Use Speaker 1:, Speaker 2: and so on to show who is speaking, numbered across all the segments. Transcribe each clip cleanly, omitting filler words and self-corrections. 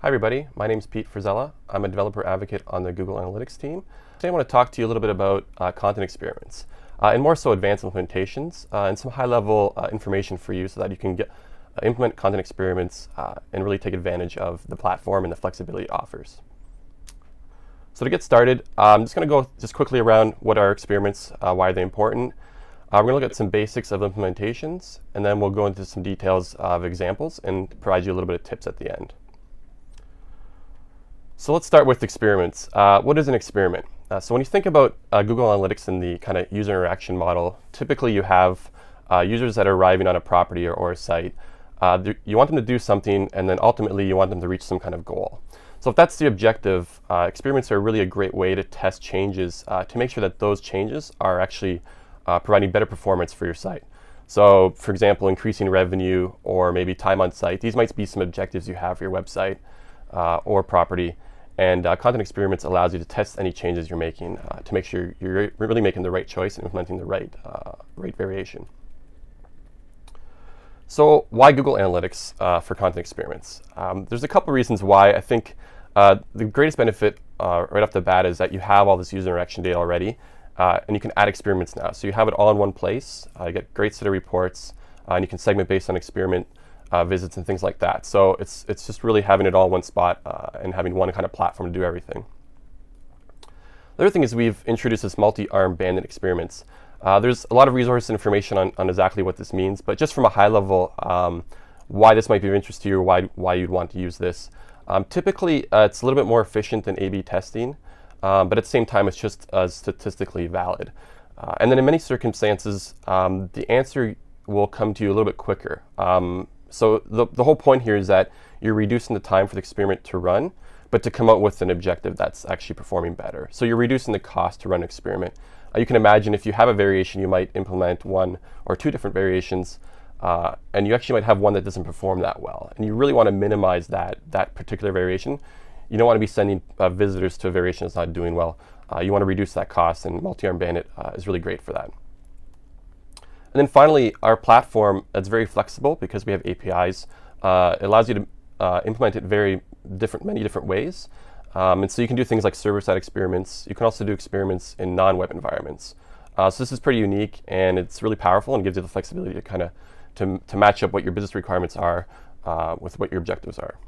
Speaker 1: Hi everybody, my name is Pete Frizella. I'm a developer advocate on the Google Analytics team. Today I want to talk to you a little bit about content experiments, and more so advanced implementations, and some high-level information for you so that you can implement content experiments and really take advantage of the platform and the flexibility it offers. So to get started, I'm just going to go quickly around what are experiments, why are they important. We're going to look at some basics of implementations, and then we'll go into some details of examples and provide you a little bit of tips at the end. So let's start with experiments. What is an experiment? So when you think about Google Analytics and the kind of user interaction model, typically you have users that are arriving on a property or a site. You want them to do something, and then ultimately you want them to reach some kind of goal. So if that's the objective, experiments are really a great way to test changes to make sure that those changes are actually providing better performance for your site. So for example, increasing revenue or maybe time on site. These might be some objectives you have for your website or property. And content experiments allows you to test any changes you're making to make sure you're really making the right choice and implementing the right variation. So why Google Analytics for content experiments? There's a couple reasons why. I think the greatest benefit right off the bat is that you have all this user interaction data already, and you can add experiments now. So you have it all in one place. You get a great set of reports, and you can segment based on experiment visits and things like that. So it's just really having it all in one spot and having one kind of platform to do everything. The other thing is we've introduced this multi-arm bandit experiments. There's a lot of resource information on exactly what this means, but just from a high level, why this might be of interest to you or why you'd want to use this. Typically, it's a little bit more efficient than A/B testing, but at the same time, it's just statistically valid. And then in many circumstances, the answer will come to you a little bit quicker. So the whole point here is that you're reducing the time for the experiment to run, but to come up with an objective that's actually performing better. So you're reducing the cost to run an experiment. You can imagine if you have a variation, you might implement one or two different variations, and you actually might have one that doesn't perform that well. And you really want to minimize that particular variation. You don't want to be sending visitors to a variation that's not doing well. You want to reduce that cost, and multi-arm bandit is really great for that. And then finally, our platform is very flexible because we have APIs. It allows you to implement it many different ways. And so you can do things like server-side experiments. You can also do experiments in non-web environments. So this is pretty unique, and it's really powerful and gives you the flexibility to kind of to match up what your business requirements are with what your objectives are.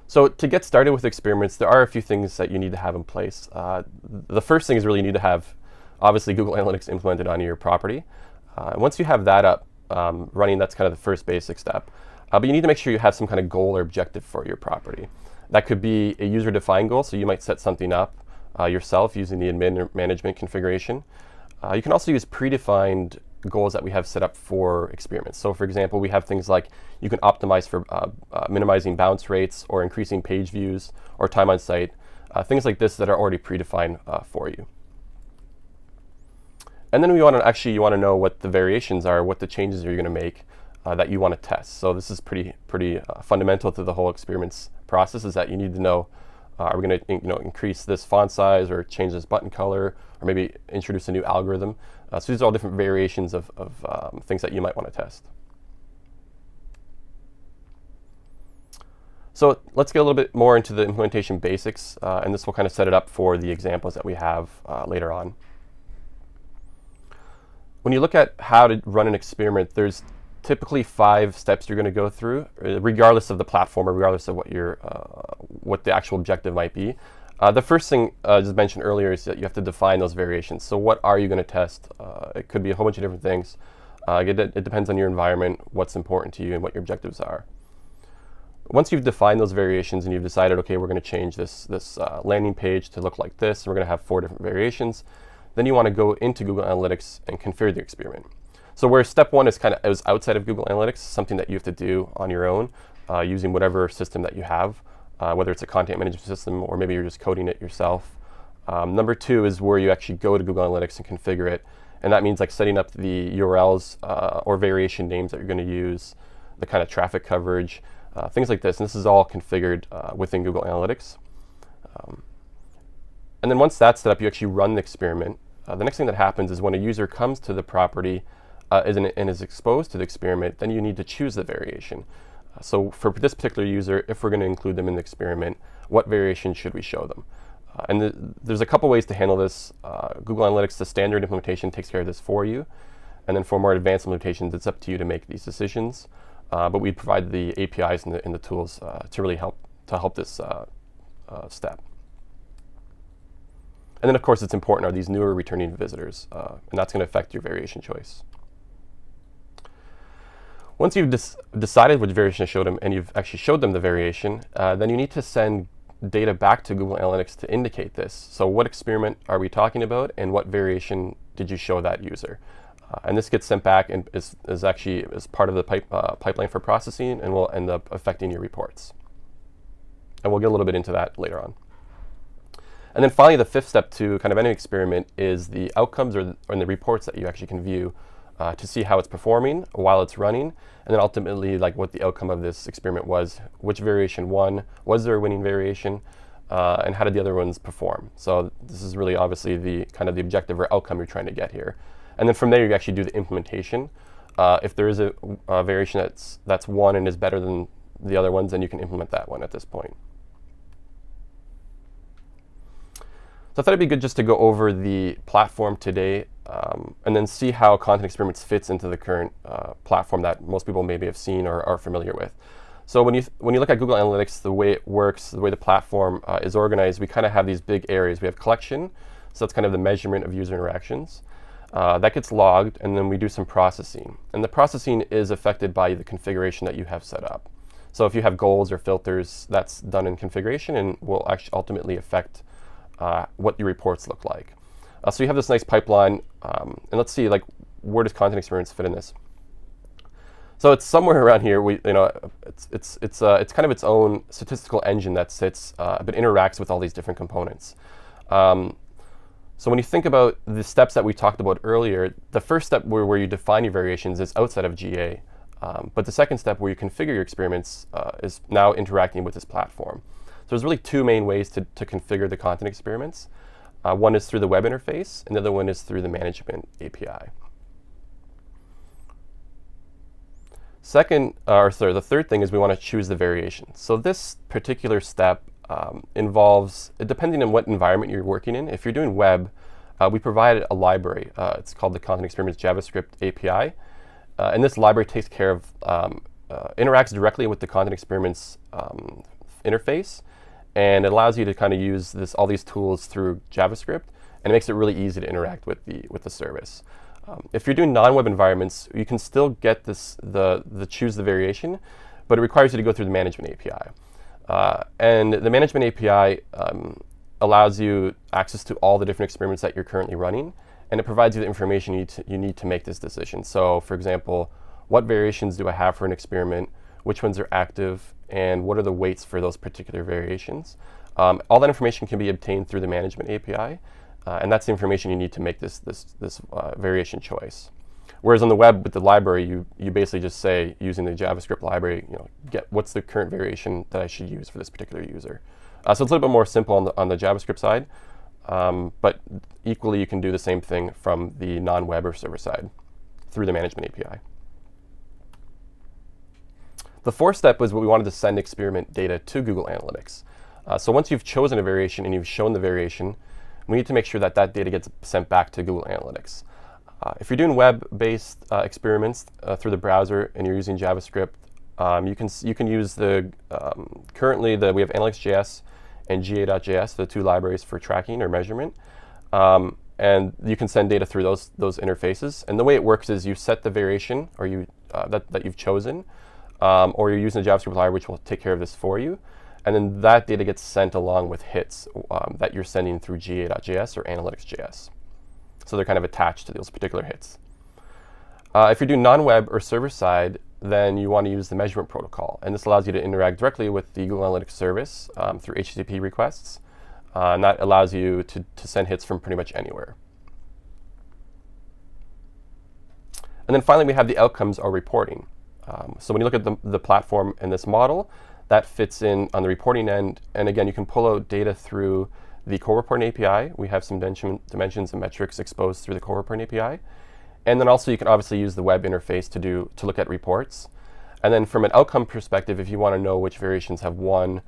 Speaker 1: So to get started with experiments, there are a few things that you need to have in place. The first thing is really you need to have obviously Google Analytics implemented on your property. Once you have that up running, that's kind of the first basic step. But you need to make sure you have some kind of goal or objective for your property. That could be a user-defined goal, so you might set something up yourself using the admin or management configuration. You can also use predefined goals that we have set up for experiments. So for example, we have things like you can optimize for minimizing bounce rates or increasing page views or time on site, things like this that are already predefined for you. And then you want to know what the variations are, what the changes are you going to make that you want to test. So this is pretty fundamental to the whole experiments process, is that you need to know, are we going to increase this font size or change this button color or maybe introduce a new algorithm. So these are all different variations of things that you might want to test. So let's get a little bit more into the implementation basics, and this will kind of set it up for the examples that we have later on. When you look at how to run an experiment, there's typically 5 steps you're going to go through, regardless of the platform or regardless of what the actual objective might be. The first thing, as mentioned earlier, is that you have to define those variations. So what are you going to test? It could be a whole bunch of different things. It depends on your environment, what's important to you, and what your objectives are. Once you've defined those variations and you've decided, okay, we're going to change this landing page to look like this, and we're going to have 4 different variations, then you want to go into Google Analytics and configure the experiment. So where step 1 is outside of Google Analytics, something that you have to do on your own using whatever system that you have, whether it's a content management system or maybe you're just coding it yourself. Number 2 is where you actually go to Google Analytics and configure it. And that means like setting up the URLs or variation names that you're going to use, the kind of traffic coverage, things like this. And this is all configured within Google Analytics. And then once that's set up, you actually run the experiment. The next thing that happens is when a user comes to the property and is exposed to the experiment, then you need to choose the variation. So for this particular user, if we're going to include them in the experiment, what variation should we show them? There's a couple ways to handle this. Google Analytics, the standard implementation, takes care of this for you. And then for more advanced implementations, it's up to you to make these decisions. But we provide the APIs and the tools to really help this step. And then, of course, it's important are these newer returning visitors, and that's going to affect your variation choice. Once you've decided which variation to show them, and you've actually showed them the variation, then you need to send data back to Google Analytics to indicate this. So what experiment are we talking about, and what variation did you show that user? And this gets sent back and is actually part of the pipeline for processing, and will end up affecting your reports. And we'll get a little bit into that later on. And then finally, the fifth step to kind of any experiment is the outcomes or the reports that you actually can view to see how it's performing while it's running, and then ultimately like what the outcome of this experiment was, which variation won, was there a winning variation, and how did the other ones perform. So this is really obviously the kind of the objective or outcome you're trying to get here. And then from there, you actually do the implementation. If there is a variation that's won and is better than the other ones, then you can implement that one at this point. So I thought it'd be good just to go over the platform today and then see how Content Experiments fits into the current platform that most people maybe have seen or are familiar with. So when you look at Google Analytics, the way it works, the way the platform is organized, we kind of have these big areas. We have collection, so that's kind of the measurement of user interactions. That gets logged, and then we do some processing. And the processing is affected by the configuration that you have set up. So if you have goals or filters, that's done in configuration and will actually ultimately affect what your reports look like. So you have this nice pipeline, and let's see, like, where does Content Experiments fit in this? So it's somewhere around here. It's kind of its own statistical engine that sits, but interacts with all these different components. So when you think about the steps that we talked about earlier, the first step where you define your variations is outside of GA. But the second step where you configure your experiments is now interacting with this platform. So there's really two main ways to configure the Content Experiments. One is through the web interface, and the other one is through the management API. The third thing is we want to choose the variation. So this particular step involves, depending on what environment you're working in. If you're doing web, we provide a library. It's called the Content Experiments JavaScript API. And this library takes care of, interacts directly with the Content Experiments interface, and it allows you to kind of use all these tools through JavaScript, and it makes it really easy to interact with the service. If you're doing non-web environments, you can still get the choose the variation, but it requires you to go through the management API. And the management API allows you access to all the different experiments that you're currently running, and it provides you the information you need to make this decision. So for example, what variations do I have for an experiment, which ones are active, and what are the weights for those particular variations. All that information can be obtained through the management API, and that's the information you need to make this variation choice. Whereas on the web with the library, you basically just say, using the JavaScript library, get what's the current variation that I should use for this particular user. So it's a little bit more simple on the JavaScript side, but equally you can do the same thing from the non-web or server side through the management API. The fourth step was what we wanted to send experiment data to Google Analytics. So once you've chosen a variation and you've shown the variation, we need to make sure that that data gets sent back to Google Analytics. If you're doing web-based experiments through the browser and you're using JavaScript, you can use currently we have Analytics.js and GA.js, the two libraries for tracking or measurement, and you can send data through those interfaces. And the way it works is you set the variation or that you've chosen, or you're using the JavaScript library, which will take care of this for you. And then that data gets sent along with hits that you're sending through GA.js or Analytics.js. So they're kind of attached to those particular hits. If you're doing non-web or server-side, then you want to use the measurement protocol. And this allows you to interact directly with the Google Analytics service through HTTP requests. And that allows you to send hits from pretty much anywhere. And then finally, we have the outcomes or reporting. So when you look at the platform in this model, that fits in on the reporting end. And again, you can pull out data through the core reporting API. We have some dimensions and metrics exposed through the core reporting API. And then also you can obviously use the web interface to look at reports. And then from an outcome perspective, if you want to know which variations have won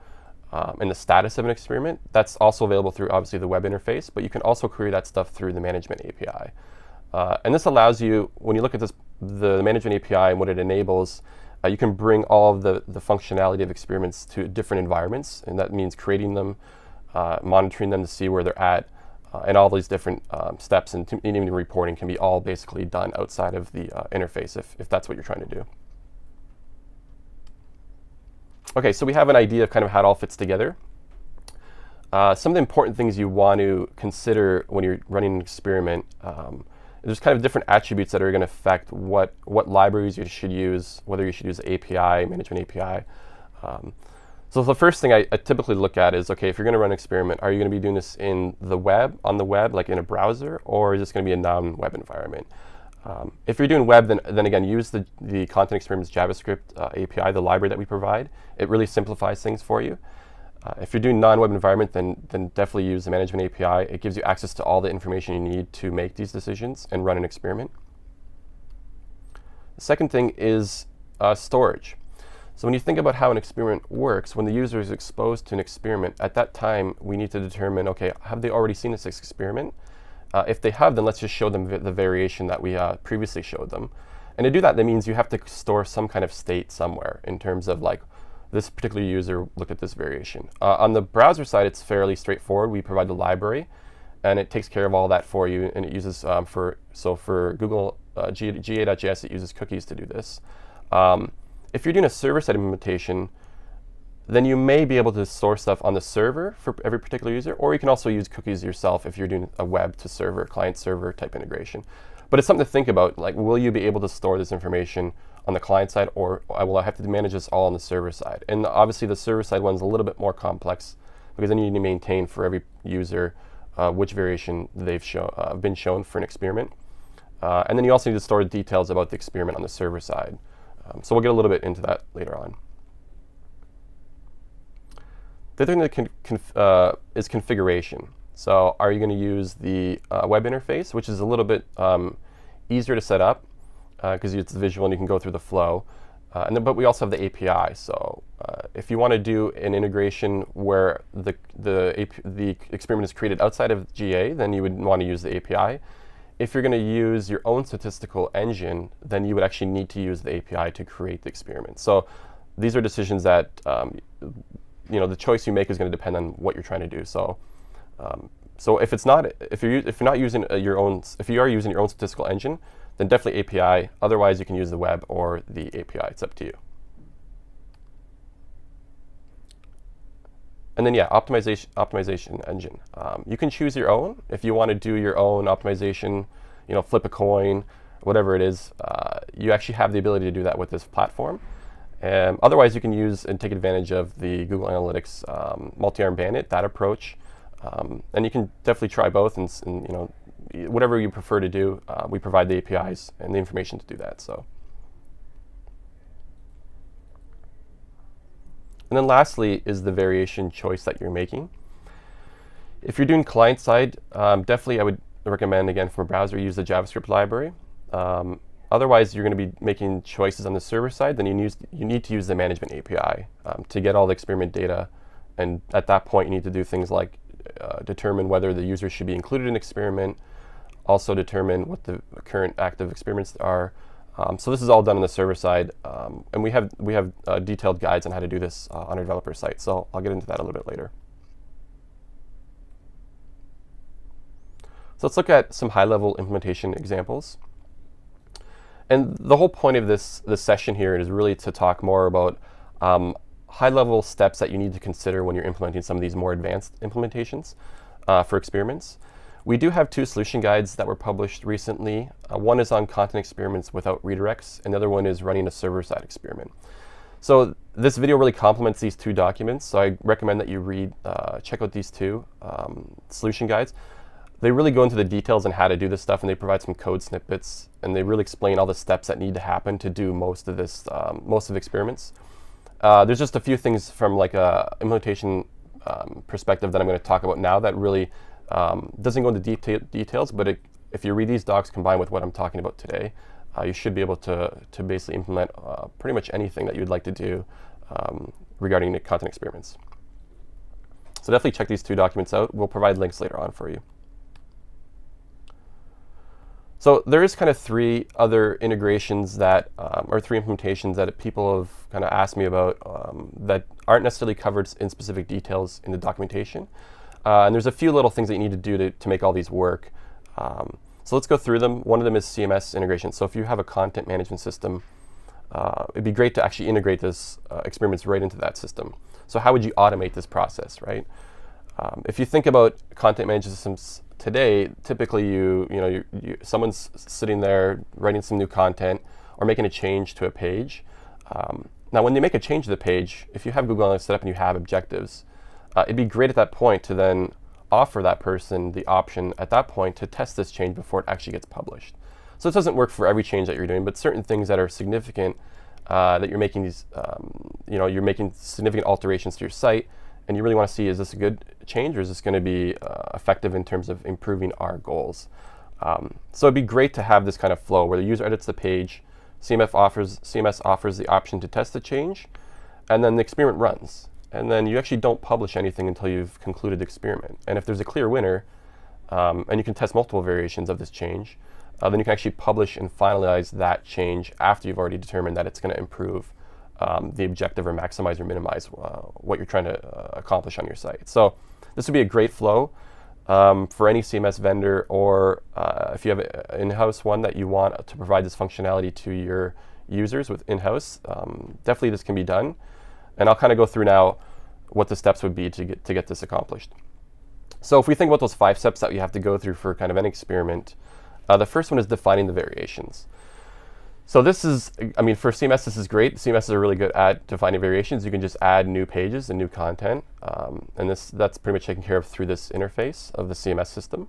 Speaker 1: in the status of an experiment, that's also available through obviously the web interface, but you can also query that stuff through the management API. And this allows you, when you look at this, the management API and what it enables, you can bring all of the functionality of experiments to different environments, and that means creating them, monitoring them to see where they're at, and all these different steps and even reporting can be all basically done outside of the interface if that's what you're trying to do. Okay, so we have an idea of kind of how it all fits together. Some of the important things you want to consider when you're running an experiment, there's kind of different attributes that are going to affect what libraries you should use, whether you should use the API, management API. So the first thing I typically look at is, okay, if you're going to run an experiment, are you going to be doing this in the web, on the web, like in a browser, or is this going to be a non-web environment? If you're doing web, then again, use the Content Experiments JavaScript API, the library that we provide. It really simplifies things for you. If you're doing non-web environment, then definitely use the management API. It gives you access to all the information you need to make these decisions and run an experiment. The second thing is storage. So when you think about how an experiment works, when the user is exposed to an experiment, at that time, we need to determine, okay, have they already seen this experiment? If they have, then let's just show them the variation that we previously showed them. And to do that means you have to store some kind of state somewhere in terms of like, this particular user looked at this variation. On the browser side, it's fairly straightforward. We provide the library, and it takes care of all that for you. And it uses, for Google GA.js, it uses cookies to do this. If you're doing a server-side implementation, then you may be able to store stuff on the server for every particular user, or you can also use cookies yourself if you're doing a web-to-server, client-server type integration. But it's something to think about, like, will you be able to store this information on the client side, or will I have to manage this all on the server side? And obviously, the server-side one's a little bit more complex, because then you need to maintain for every user which variation they've been shown for an experiment. And then you also need to store details about the experiment on the server side. So we'll get a little bit into that later on. The other thing that is configuration. So are you going to use the web interface, which is a little bit easier to set up because it's visual and you can go through the flow. But we also have the API. So if you want to do an integration where the experiment is created outside of GA, then you would want to use the API. If you're going to use your own statistical engine, then you would actually need to use the API to create the experiment. So these are decisions that the choice you make is going to depend on what you're trying to do. So if you're not using your own, if you are using your own statistical engine, then definitely API. Otherwise, you can use the web or the API. It's up to you. And then, yeah, optimization engine. You can choose your own. If you want to do your own optimization, flip a coin, whatever it is, you actually have the ability to do that with this platform. Otherwise, you can use and take advantage of the Google Analytics multi-arm bandit, that approach. And you can definitely try both, and whatever you prefer to do, we provide the APIs and the information to do that. So. And then lastly is the variation choice that you're making. If you're doing client-side, definitely I would recommend, again, from a browser, use the JavaScript library. Otherwise, you're going to be making choices on the server side, then you need to use the management API to get all the experiment data. And at that point, you need to do things like determine whether the user should be included in an experiment, also determine what the current active experiments are. So this is all done on the server side, and we have detailed guides on how to do this on our developer site. So I'll get into that a little bit later. So let's look at some high-level implementation examples. And the whole point of this session here is really to talk more about high-level steps that you need to consider when you're implementing some of these more advanced implementations for experiments. We do have 2 solution guides that were published recently. One is on content experiments without redirects, and the other one is running a server-side experiment. So this video really complements these 2 documents, so I recommend that you check out these 2 solution guides. They really go into the details on how to do this stuff, and they provide some code snippets, and they really explain all the steps that need to happen to do most of the experiments. There's just a few things from like a implementation perspective that I'm going to talk about now that really doesn't go into details, but if you read these docs combined with what I'm talking about today, you should be able to basically implement pretty much anything that you would like to do regarding the content experiments. So definitely check these 2 documents out. We'll provide links later on for you. So there is kind of 3 other integrations that, or 3 implementations that people have kind of asked me about that aren't necessarily covered in specific details in the documentation. And there's a few little things that you need to do to make all these work. So let's go through them. One of them is CMS integration. So if you have a content management system, it'd be great to actually integrate this experiments right into that system. So how would you automate this process, right? If you think about content management systems today, typically someone's sitting there writing some new content or making a change to a page. Now, when they make a change to the page, if you have Google Analytics set up and you have objectives, it'd be great at that point to then offer that person the option at that point to test this change before it actually gets published. So it doesn't work for every change that you're doing, but certain things that are significant that you're making these, you're making significant alterations to your site, and you really want to see, is this a good change or is this going to be effective in terms of improving our goals? So it'd be great to have this kind of flow where the user edits the page, CMS offers the option to test the change, and then the experiment runs. And then you actually don't publish anything until you've concluded the experiment. And if there's a clear winner, and you can test multiple variations of this change, then you can actually publish and finalize that change after you've already determined that it's going to improve the objective or maximize or minimize what you're trying to accomplish on your site. So this would be a great flow for any CMS vendor, or if you have an in-house one that you want to provide this functionality to your users with in-house, definitely this can be done. And I'll kind of go through now what the steps would be to get this accomplished. So if we think about those 5 steps that you have to go through for kind of an experiment, the first one is defining the variations. So this is, for CMS, this is great. CMS are really good at defining variations. You can just add new pages and new content. And that's pretty much taken care of through this interface of the CMS system.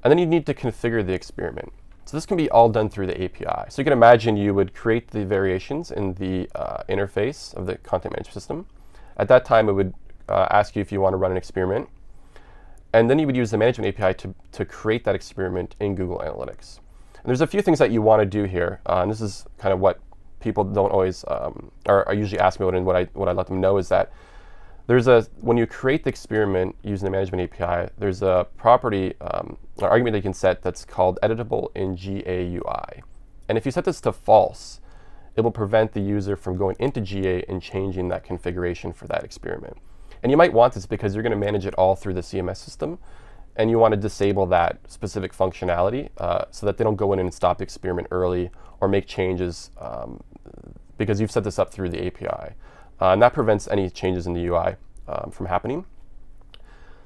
Speaker 1: And then you need to configure the experiment. So this can be all done through the API. So you can imagine you would create the variations in the interface of the content management system. At that time, it would ask you if you want to run an experiment. And then you would use the management API to create that experiment in Google Analytics. And there's a few things that you want to do here. And this is kind of what people don't always, or usually ask me about, and what I let them know is that when you create the experiment using the management API, there's a property, an argument that you can set that's called editable in GAUI. And if you set this to false, it will prevent the user from going into GA and changing that configuration for that experiment. And you might want this because you're going to manage it all through the CMS system, and you want to disable that specific functionality so that they don't go in and stop the experiment early or make changes because you've set this up through the API. And that prevents any changes in the UI from happening.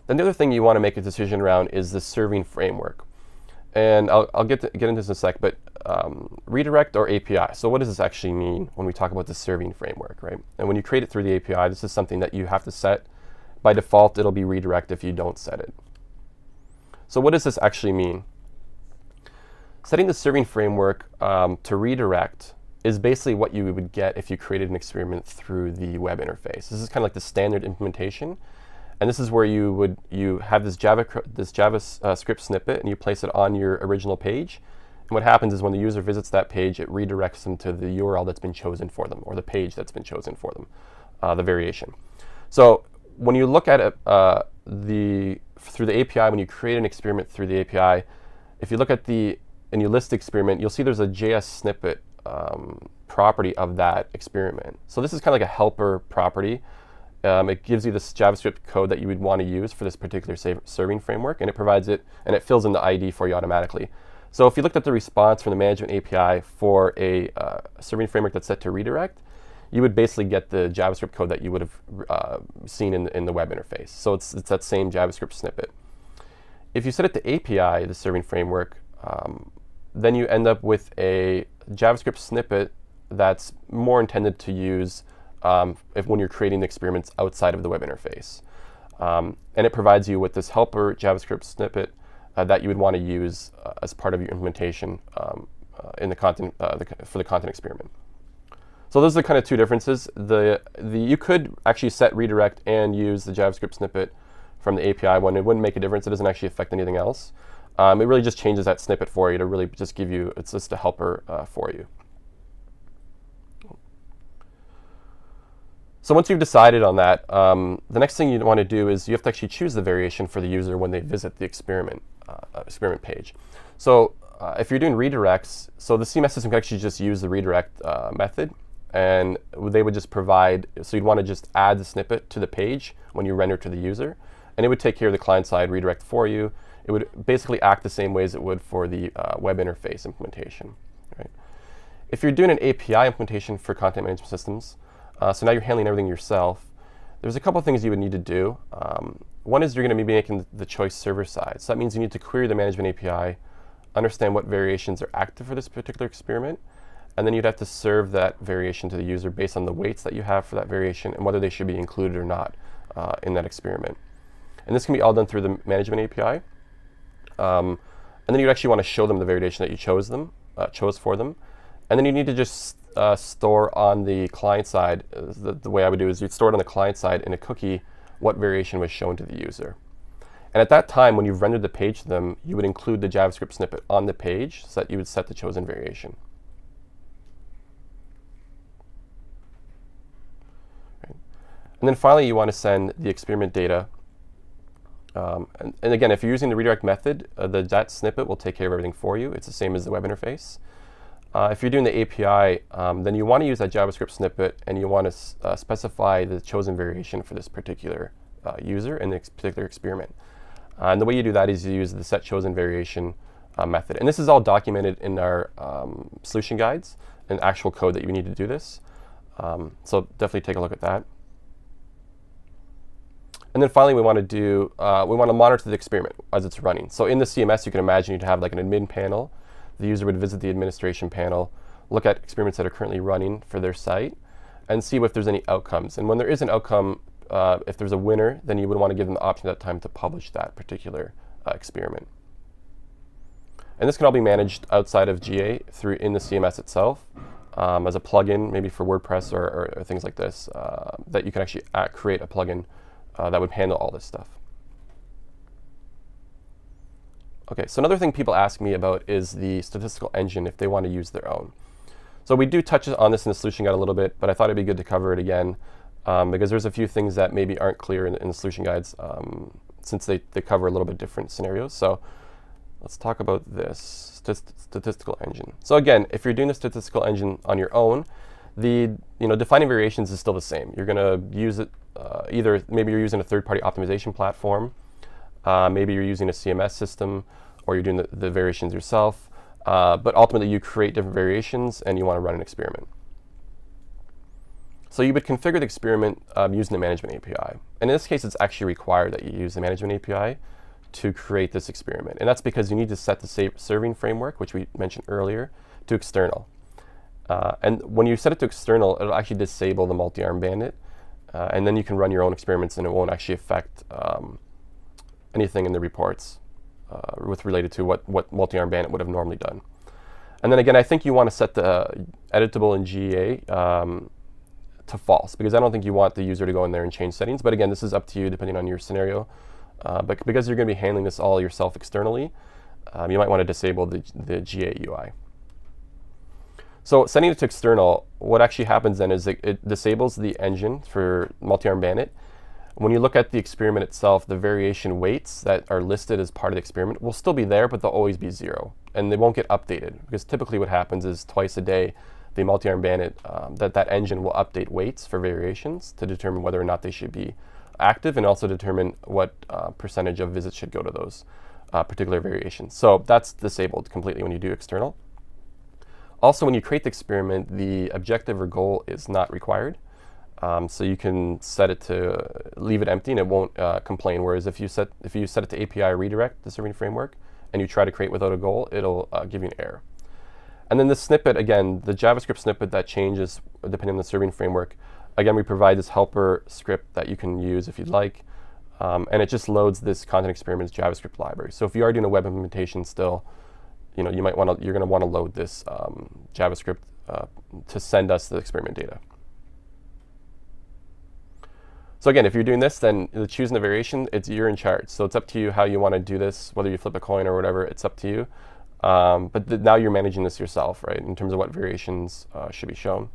Speaker 1: Then the other thing you want to make a decision around is the serving framework. And I'll get into this in a sec, but redirect or API. So what does this actually mean when we talk about the serving framework, right? And when you create it through the API, this is something that you have to set. By default, it'll be redirect if you don't set it. So what does this actually mean? Setting the serving framework to redirect is basically what you would get if you created an experiment through the web interface. This is kind of like the standard implementation. And this is where you have this JavaScript snippet, and you place it on your original page. And what happens is when the user visits that page, it redirects them to the URL that's been chosen for them, or the page that's been chosen for them, the variation. So when you look at it through the API, when you create an experiment through the API, if you look at and you list the experiment, you'll see there's a JS snippet property of that experiment. So this is kind of like a helper property. It gives you this JavaScript code that you would want to use for this particular serving framework, and it provides it, and it fills in the ID for you automatically. So if you looked at the response from the management API for a serving framework that's set to redirect, you would basically get the JavaScript code that you would have seen in the web interface. So it's that same JavaScript snippet. If you set it to API, the serving framework, then you end up with a JavaScript snippet that's more intended to use when you're creating the experiments outside of the web interface. And it provides you with this helper JavaScript snippet that you would want to use as part of your implementation in the content for the content experiment. So those are the kind of 2 differences. You could actually set redirect and use the JavaScript snippet from the API one. It wouldn't make a difference. It doesn't actually affect anything else. It really just changes that snippet for you to really just give you, it's just a helper for you. So once you've decided on that, the next thing you want to do is you have to actually choose the variation for the user when they visit the experiment page. So if you're doing redirects, so the CMS system can actually just use the redirect method, and they would just provide, so you'd want to just add the snippet to the page when you render to the user, and it would take care of the client-side redirect for you. It would basically act the same way as it would for the web interface implementation. Right? If you're doing an API implementation for content management systems, so now you're handling everything yourself, there's a couple of things you would need to do. One is you're going to be making the choice server side. So that means you need to query the management API, understand what variations are active for this particular experiment, and then you'd have to serve that variation to the user based on the weights that you have for that variation and whether they should be included or not in that experiment. And this can be all done through the management API. And then you'd actually want to show them the variation that you chose for them. And then you need to just store on the client side, the way I would do is you'd store it on the client side in a cookie what variation was shown to the user. And at that time, when you've rendered the page to them, you would include the JavaScript snippet on the page so that you would set the chosen variation. Right. And then finally, you want to send the experiment data. And again, if you're using the redirect method, that snippet will take care of everything for you. It's the same as the web interface. If you're doing the API, then you want to use that JavaScript snippet, and you want to specify the chosen variation for this particular user in this particular experiment. And the way you do that is you use the set chosen variation method. And this is all documented in our solution guides and actual code that you need to do this. So definitely take a look at that. And then finally, we want to monitor the experiment as it's running. So in the CMS, you can imagine you'd have like an admin panel. The user would visit the administration panel, look at experiments that are currently running for their site, and see if there's any outcomes. And when there is an outcome, if there's a winner, then you would want to give them the option at that time to publish that particular experiment. And this can all be managed outside of GA in the CMS itself as a plugin, maybe for WordPress or things like this, that you can actually create a plugin that would handle all this stuff. OK, so another thing people ask me about is the statistical engine if they want to use their own. So we do touch on this in the solution guide a little bit, but I thought it'd be good to cover it again because there's a few things that maybe aren't clear in the solution guides since they cover a little bit different scenarios. So let's talk about this statistical engine. So again, if you're doing the statistical engine on your own, defining variations is still the same. You're going to use it either maybe you're using a third-party optimization platform, maybe you're using a CMS system, or you're doing the variations yourself. But ultimately, you create different variations, and you want to run an experiment. So you would configure the experiment using the management API. And in this case, it's actually required that you use the management API to create this experiment. And that's because you need to set the serving framework, which we mentioned earlier, to external. And when you set it to external, it'll actually disable the multi-arm bandit. And then you can run your own experiments, and it won't actually affect anything in the reports related to what multi-arm bandit would have normally done. And then again, I think you want to set the editable in GA to false, because I don't think you want the user to go in there and change settings. But again, this is up to you depending on your scenario. But because you're going to be handling this all yourself externally, you might want to disable the GA UI. So setting it to external, what actually happens then is it disables the engine for multi-arm bandit. When you look at the experiment itself, the variation weights that are listed as part of the experiment will still be there, but they'll always be 0. And they won't get updated, because typically what happens is twice a day, the multi-arm bandit, that engine will update weights for variations to determine whether or not they should be active, and also determine what percentage of visits should go to those particular variations. So that's disabled completely when you do external. Also, when you create the experiment, the objective or goal is not required. So you can set it to leave it empty, and it won't complain. Whereas if you set it to API redirect, the serving framework, and you try to create without a goal, it'll give you an error. And then the snippet, again, the JavaScript snippet that changes depending on the serving framework. Again, we provide this helper script that you can use if you'd like, and it just loads this content experiment's JavaScript library. So if you are doing a web implementation still, you're going to want to load this JavaScript to send us the experiment data. So again, if you're doing this, then choosing the variation, you're in charge. So it's up to you how you want to do this, whether you flip a coin or whatever, it's up to you. But now you're managing this yourself, right, in terms of what variations should be shown.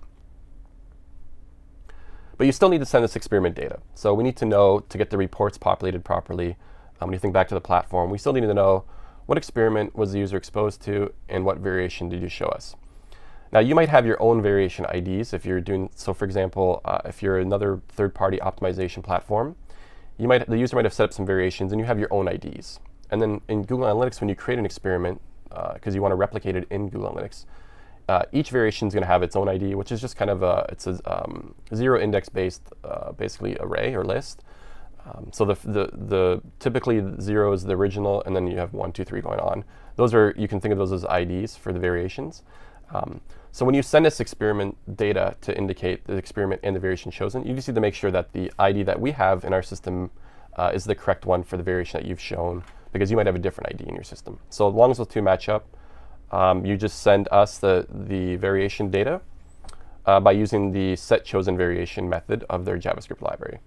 Speaker 1: But you still need to send this experiment data. So we need to know, to get the reports populated properly, when you think back to the platform, we still need to know what experiment was the user exposed to and what variation did you show us. Now, you might have your own variation IDs if you're doing, so for example, if you're another third-party optimization platform, the user might have set up some variations and you have your own IDs. And then in Google Analytics, when you create an experiment, because you want to replicate it in Google Analytics, each variation is going to have its own ID, which is just kind of it's a zero index-based basically array or list. So the typically 0 is the original, and then you have 1, 2, 3 going on. Those are, you can think of those as IDs for the variations. So when you send us experiment data to indicate the experiment and the variation chosen, you just need to make sure that the ID that we have in our system is the correct one for the variation that you've shown, because you might have a different ID in your system. So as long as those two match up, you just send us the variation data by using the setChosenVariation method of their JavaScript library.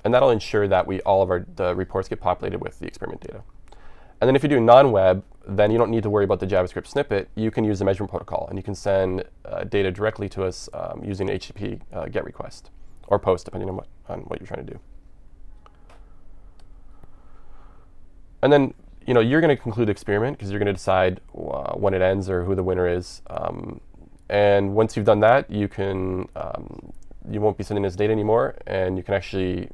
Speaker 1: And that'll ensure that all of the reports get populated with the experiment data. And then if you're doing non-web, then you don't need to worry about the JavaScript snippet. You can use the measurement protocol, and you can send data directly to us using HTTP GET request or POST, depending on what you're trying to do. And then you're going to conclude the experiment because you're going to decide when it ends or who the winner is. And once you've done that, you won't be sending us data anymore, and you can actually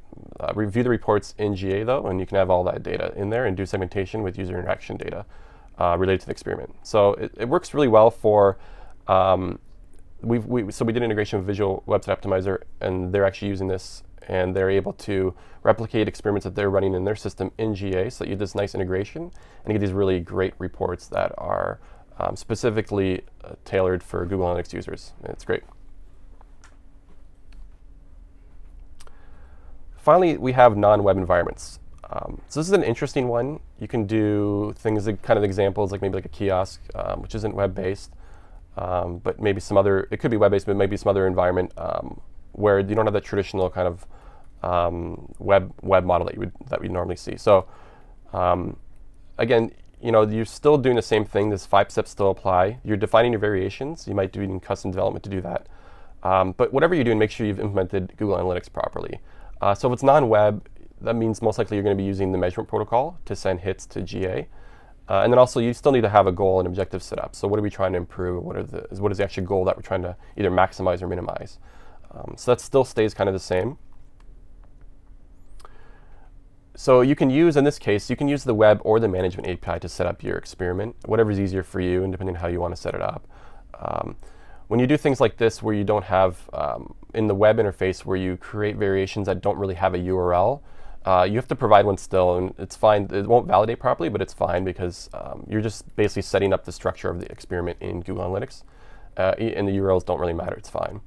Speaker 1: review the reports in GA though, and you can have all that data in there and do segmentation with user interaction data related to the experiment. So it works really well for, so we did integration with Visual Website Optimizer, and they're actually using this, and they're able to replicate experiments that they're running in their system in GA, so that you get this nice integration, and you get these really great reports that are specifically tailored for Google Analytics users. And it's great. Finally, we have non-web environments. So this is an interesting one. You can do things like kind of examples, like maybe like a kiosk, which isn't web-based, but maybe some other, it could be web-based, but maybe some other environment where you don't have that traditional kind of web model that we normally see. So again, you're still doing the same thing. These 5 steps still apply. You're defining your variations. You might do even custom development to do that. But whatever you're doing, make sure you've implemented Google Analytics properly. So if it's non-web, that means most likely you're going to be using the measurement protocol to send hits to GA. And then also you still need to have a goal and objective set up. So what are we trying to improve? What is the actual goal that we're trying to either maximize or minimize? So that still stays kind of the same. So you can use, in this case, you can use the web or the management API to set up your experiment, whatever's easier for you and depending on how you want to set it up. When you do things like this where you don't have, in the web interface where you create variations that don't really have a URL, you have to provide one still, and it's fine. It won't validate properly, but it's fine because you're just basically setting up the structure of the experiment in Google Analytics, and the URLs don't really matter. It's fine.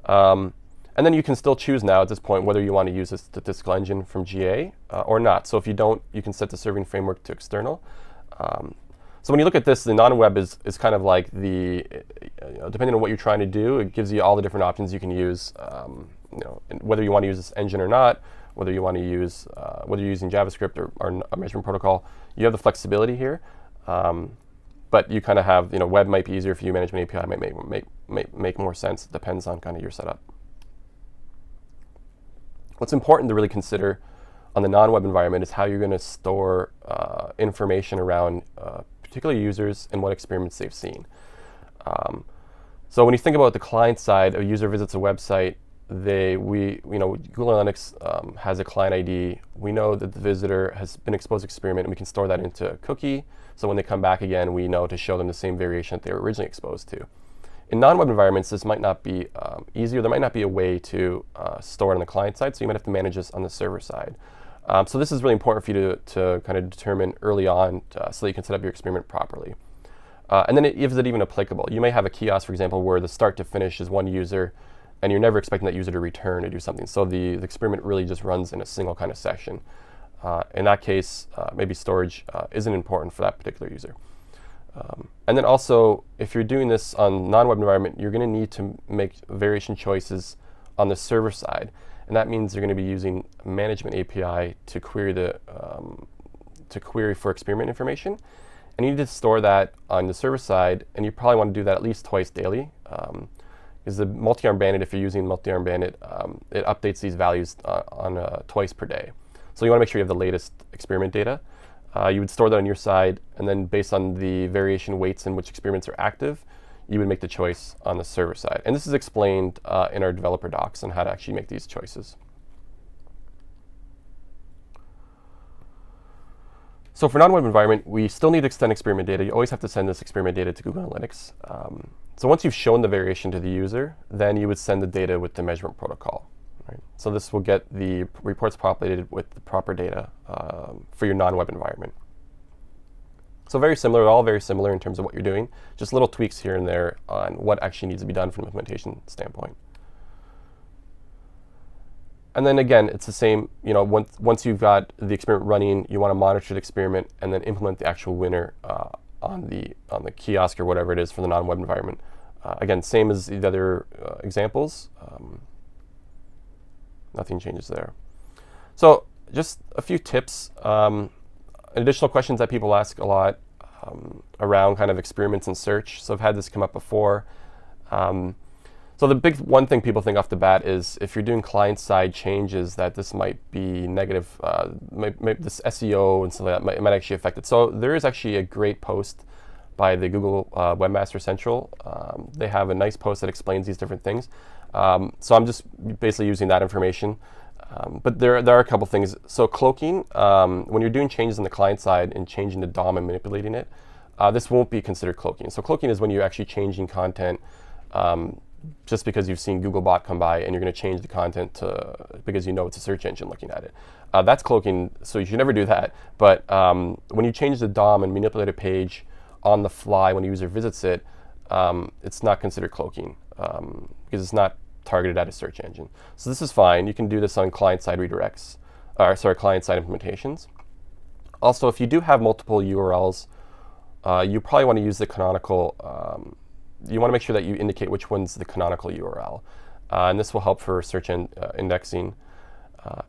Speaker 1: And then you can still choose now at this point whether you want to use a statistical engine from GA or not. So if you don't, you can set the serving framework to external. So when you look at this, the non-web is kind of like the, depending on what you're trying to do, it gives you all the different options you can use, whether you want to use this engine or not, whether you want to use, whether you're using JavaScript or a measurement protocol. You have the flexibility here, but you kind of have, web might be easier for you, management API might make more sense. It depends on kind of your setup. What's important to really consider on the non-web environment is how you're going to store information around particular users and what experiments they've seen. So when you think about the client side, a user visits a website, Google Analytics has a client ID. We know that the visitor has been exposed to experiment, and we can store that into a cookie. So when they come back again, we know to show them the same variation that they were originally exposed to. In non-web environments, this might not be easier. There might not be a way to store it on the client side, so you might have to manage this on the server side. So this is really important for you to kind of determine early on so that you can set up your experiment properly. And then is it even applicable? You may have a kiosk, for example, where the start to finish is one user, and you're never expecting that user to return or do something. So the experiment really just runs in a single kind of session. In that case, maybe storage isn't important for that particular user. And then also, if you're doing this on non-web environment, you're going to need to make variation choices on the server side. and that means you're going to be using management API to query for experiment information. And you need to store that on the server side, and you probably want to do that at least twice daily. Because the multi-arm bandit, if you're using multi-arm bandit, it updates these values on twice per day. So you want to make sure you have the latest experiment data. You would store that on your side, and then based on the variation weights in which experiments are active, you would make the choice on the server side. And this is explained in our developer docs on how to actually make these choices. So for non-web environment, we still need to extend experiment data. You always have to send this experiment data to Google Analytics. So once you've shown the variation to the user, then you would send the data with the measurement protocol. Right? So this will get the reports populated with the proper data for your non-web environment. So very similar, all very similar in terms of what you're doing. Just little tweaks here and there on what actually needs to be done from an implementation standpoint. And then again, it's the same. You know, once you've got the experiment running, you want to monitor the experiment and then implement the actual winner on the kiosk or whatever it is for the non-web environment. Again, same as the other examples. Nothing changes there. So just a few tips. Additional questions that people ask a lot around kind of experiments and search. So I've had this come up before. So the big one thing people think off the bat is if you're doing client-side changes, that this might be negative. This SEO and stuff like that might actually affect it. So there is actually a great post by the Google Webmaster Central. They have a nice post that explains these different things. So I'm just basically using that information. But there are a couple things. So cloaking, when you're doing changes on the client side and changing the DOM and manipulating it, this won't be considered cloaking. So cloaking is when you're actually changing content just because you've seen Googlebot come by and you're going to change the content because you know it's a search engine looking at it. That's cloaking, so you should never do that. But when you change the DOM and manipulate a page on the fly when a user visits it, it's not considered cloaking because it's not targeted at a search engine. So this is fine. You can do this on client-side redirects, client-side implementations. Also, if you do have multiple URLs, you probably want to use the canonical. You want to make sure that you indicate which one's the canonical URL, and this will help for search indexing.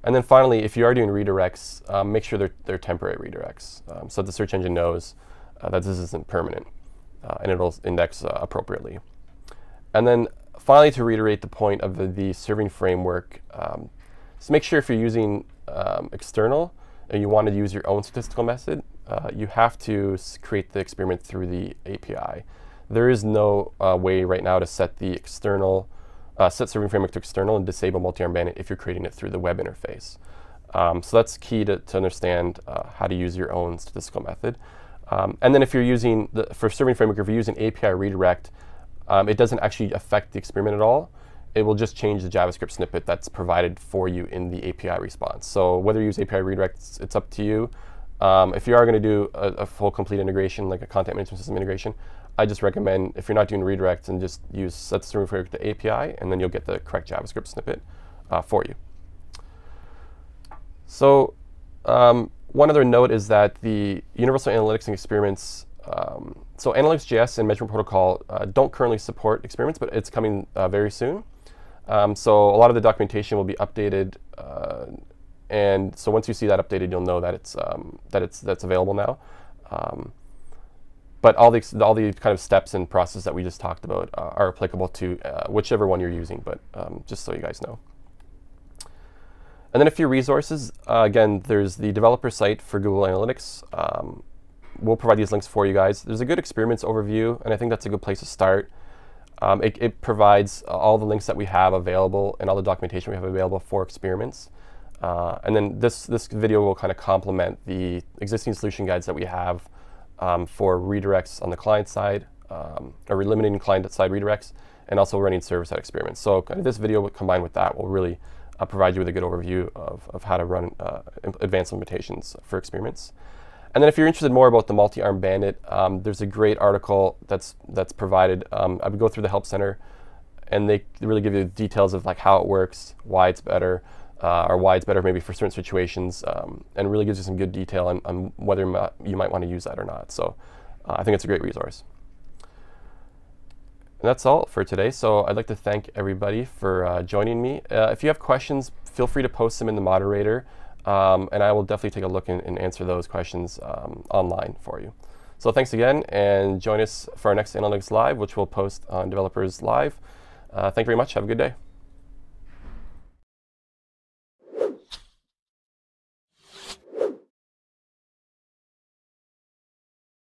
Speaker 1: And then finally, if you are doing redirects, make sure they're temporary redirects, so that the search engine knows that this isn't permanent, and it'll index appropriately. And then finally, to reiterate the point of the serving framework, just make sure if you're using external and you want to use your own statistical method, you have to create the experiment through the API. There is no way right now to set the external, set serving framework to external and disable multi-arm bandit if you're creating it through the web interface. So that's key to understand how to use your own statistical method. And then if you're using, for serving framework, if you're using API redirect, it doesn't actually affect the experiment at all. It will just change the JavaScript snippet that's provided for you in the API response. So whether you use API redirect, it's up to you. If you are going to do a full complete integration, like a content management system integration, I just recommend, if you're not doing redirects, and just set the serving framework to API, and then you'll get the correct JavaScript snippet for you. So one other note is that the Universal Analytics and Experiments, so Analytics.js and Measurement Protocol don't currently support experiments, but it's coming very soon. So a lot of the documentation will be updated, and so once you see that updated, you'll know that that's available now. But all the kind of steps and process that we just talked about are applicable to whichever one you're using. But just so you guys know. And then a few resources. Again, there's the developer site for Google Analytics. We'll provide these links for you guys. There's a good experiments overview, and I think that's a good place to start. It provides all the links that we have available and all the documentation we have available for experiments. And then this video will kind of complement the existing solution guides that we have for redirects on the client side, or eliminating client-side redirects, and also running server-side experiments. So kind of this video combined with that will really provide you with a good overview of how to run advanced implementations for experiments. And then if you're interested more about the multi-arm bandit, there's a great article that's provided. I would go through the Help Center, and they really give you details of like how it works, why it's better, or why it's better maybe for certain situations, and really gives you some good detail on whether you might want to use that or not. So I think it's a great resource. And that's all for today. So I'd like to thank everybody for joining me. If you have questions, feel free to post them in the moderator, and I will definitely take a look and answer those questions online for you. So thanks again, and join us for our next Analytics Live, which we'll post on Developers Live. Thank you very much. Have a good day.